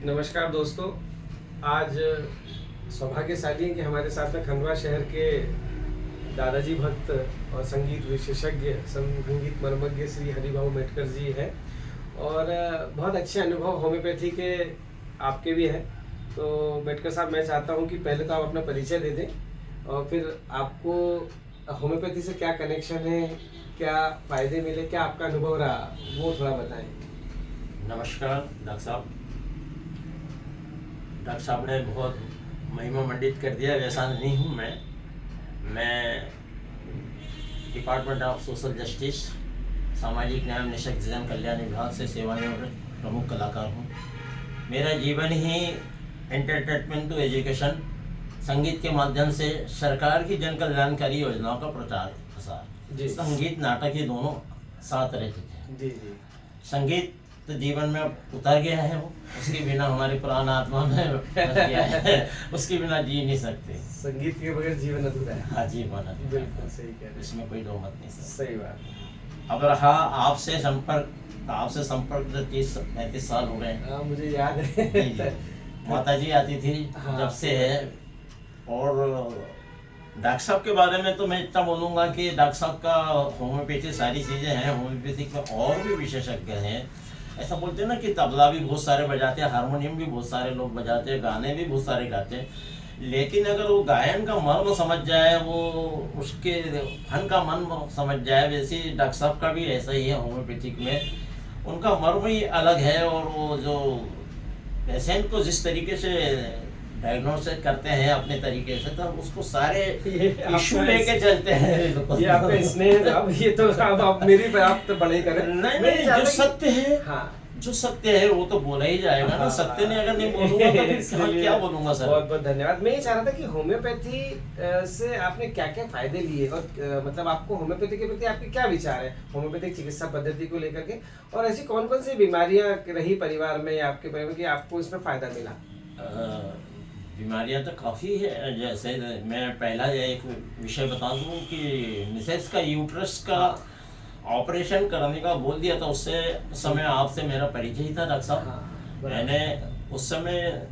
नमस्कार दोस्तों। आज सौभाग्यशाली है कि हमारे साथ में खंडवा शहर के दादाजी भक्त और संगीत विशेषज्ञ संगीत मर्मज्ञ श्री हरिभाऊ मेटकर जी हैं और बहुत अच्छे अनुभव होम्योपैथी के आपके भी हैं। तो मेटकर साहब, मैं चाहता हूं कि पहले तो आप अपना परिचय दे दें और फिर आपको होम्योपैथी से क्या कनेक्शन है, क्या फ़ायदे मिले, क्या आपका अनुभव रहा, वो थोड़ा बताएं। नमस्कार डॉक्टर साहब। डॉक्टर साहब ने बहुत महिमा मंडित कर दिया, वैसा नहीं हूँ मैं डिपार्टमेंट ऑफ सोशल जस्टिस सामाजिक न्याय निशक्त जन कल्याण विभाग से सेवानिवृत्त प्रमुख कलाकार हूँ। मेरा जीवन ही एंटरटेनमेंट टू एजुकेशन संगीत के माध्यम से सरकार की जन कल्याणकारी योजनाओं का प्रचार प्रसार, संगीत नाटक ये दोनों साथ रहते थे। जी जी। संगीत तो जीवन में उतर गया है, वो उसके बिना हमारी प्राण आत्मा में बस गया है, उसके बिना जी नहीं सकते। संगीत के बगैर जीवन अधूरा है। हाँ, जीवन अधूरा। बिल्कुल सही कह रहे हैं। इसमें कोई दो मत नहीं सर। सही बात। अब रहा आपसे संपर्क 30-35 साल हो गए। हाँ, मुझे याद है। माता जी आती थी हाँ, जब से है। और डॉक्टर साहब के बारे में तो मैं इतना बोलूँगा कि डॉक्टर साहब का होम्योपैथी सारी चीज़ें हैं, होम्योपैथिक में और भी विशेषज्ञ हैं। ऐसा बोलते हैं ना कि तबला भी बहुत सारे बजाते हैं, हारमोनियम भी बहुत सारे लोग बजाते हैं, गाने भी बहुत सारे गाते हैं, लेकिन अगर वो गायन का मर्म समझ जाए, वो उसके फन का मन समझ जाए, वैसे ही डॉक्टर साहब का भी ऐसा ही है। होम्योपैथिक में उनका मर्म ही अलग है और वो जो पेशेंट को जिस तरीके से डायग्नोसिस करते हैं अपने तरीके से, तो उसको सारे इशू लेके चलते हैं। ये आपका स्नेह है। अब ये तो अब आप मेरी बात तो बड़े करें। नहीं, जो सत्य है, हाँ, जो सत्य है वो तो बोला ही जाएगा ना। सत्य नहीं अगर नहीं बोलूंगा तो फिर क्या बोलूंगा सर। बहुत बहुत धन्यवाद। मैं ये चाह रहा था कि होम्योपैथी से आपने क्या क्या फायदे लिए और मतलब आपको होम्योपैथी के प्रति आपके क्या विचार है, होम्योपैथिक चिकित्सा पद्धति को लेकर के, और ऐसी कौन कौन सी बीमारियां रही परिवार में या आपके परिवार में कि आपको इसमें फायदा मिला? बीमारियां तो काफ़ी है। जैसे मैं पहला एक विषय बता दूं कि मिसेस का यूट्रस का ऑपरेशन करने का बोल दिया था। उससे समय आपसे मेरा परिचय ही था डॉक्टर साहब। हाँ, मैंने उस समय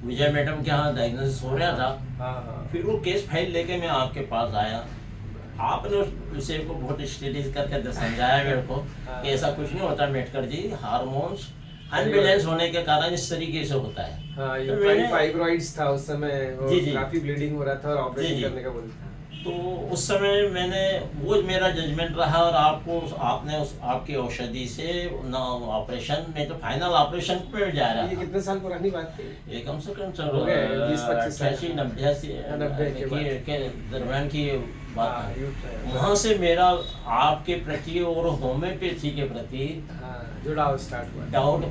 विजय मैडम के यहाँ डायग्नोसिस हो रहा था। फिर वो केस फाइल लेके मैं आपके पास आया। आपने उस विषय को बहुत स्टडी करके समझाया मेरे को कि ऐसा कुछ नहीं होता मेटकर जी, हार्मोन्स अनबैलेंस होने के कारण इस तरीके से होता है। हाँ, ये फाइब्रॉइड्स था उस समय, जी जी, काफी ब्लीडिंग हो रहा था और ऑपरेशन करने का बोल था। तो उस समय मैंने वो मेरा जजमेंट रहा और आपने आपकी औषधि से ना ऑपरेशन में तो फाइनल ऑपरेशन पे जा रहा। ये कितने साल पुरानी बात थी? ये कम से कम 88-90 के दरम्यान की बात है। वहाँ से हाँ, मेरा आपके प्रति और होम्योपैथी के प्रति जुड़ाव स्टार्ट हुआ। डाउट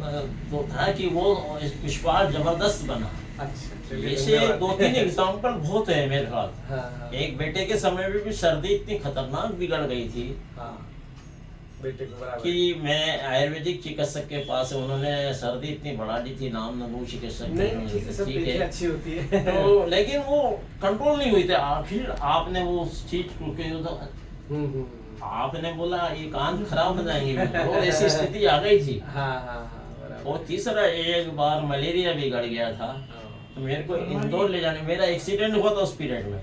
तो था कि वो विश्वास जबरदस्त बना। अच्छा, ऐसे 2-3 एग्जाम्पल बहुत है मेरे पास। हाँ, एक बेटे के समय में भी सर्दी इतनी खतरनाक बिगड़ गई थी बेटे को बराबर कि मैं आयुर्वेदिक चिकित्सक के पास, उन्होंने सर्दी इतनी बढ़ा दी थी, नाम नमू चिकित्सक ठीक है, अच्छी होती है तो, लेकिन वो कंट्रोल नहीं हुई थी। आखिर आपने वो चीज को आपने बोला ये कान खराब हो जाएंगे, वो ऐसी स्थिति आ गई थी। और तीसरा, एक बार मलेरिया बिगड़ गया था तो मेरे को इंदौर ले जाने, मेरा एक्सीडेंट हुआ था उस पीरियड में।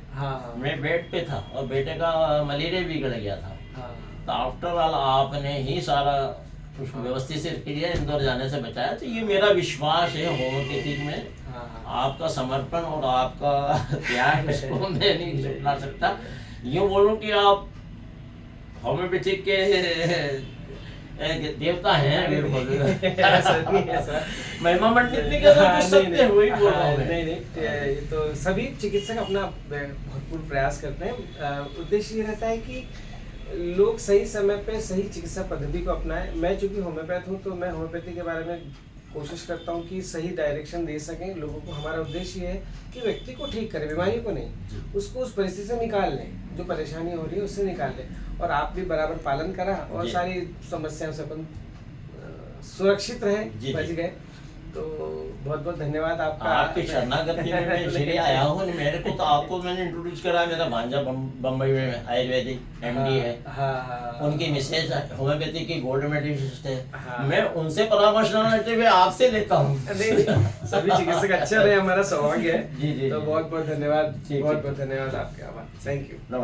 मैं बेड पे था और बेटे का मलेरिया बिगड़ गया था। तो आफ्टर ऑल आपने ही सारा उसको व्यवस्थित से किया, इंदौर जाने से बचाया। तो ये मेरा विश्वास है होम्योपैथिक में। आपका समर्पण और आपका त्याग इसको मैं नहीं भुला सकता। यूँ बोलूँ कि आप होम्योपैथिक के देवता हैं। महिमा मंडित नहीं कर रहा, सत्य हुई बोल रहा हूं। नहीं, ये तो सभी चिकित्सक अपना भरपूर प्रयास करते हैं। उद्देश्य ये रहता है कि लोग सही समय पे सही चिकित्सा पद्धति को अपनाएं। मैं चूंकि होम्योपैथ हूँ तो मैं होम्योपैथी के बारे में कोशिश करता हूँ कि सही डायरेक्शन दे सकें लोगों को। हमारा उद्देश्य ये है कि व्यक्ति को ठीक करें, बीमारी को नहीं, उसको उस परिस्थिति से निकाल लें, जो परेशानी हो रही है उससे निकाल लें। और आप भी बराबर पालन करा और सारी समस्याओं से अपन सुरक्षित रहे, बच गए। तो बहुत बहुत धन्यवाद आपका। आपकी शरणागति में मैं इसलिए आया हूँ। मेरे को तो आपको मैंने इंट्रोड्यूस करा, मेरा भांजा बम्बई में आयुर्वेदिक एमडी है। उनकी मिसेज होम्योपैथी की गोल्ड मेडलिस्ट है। मैं उनसे परामर्श न लेते हुए आपसे लेता हूँ। सभी चिकित्सक अच्छे रहे, हमारा सौभाग्य है। जी। तो बहुत बहुत धन्यवाद, बहुत बहुत धन्यवाद आपके। आभार, थैंक यू, नमस्कार।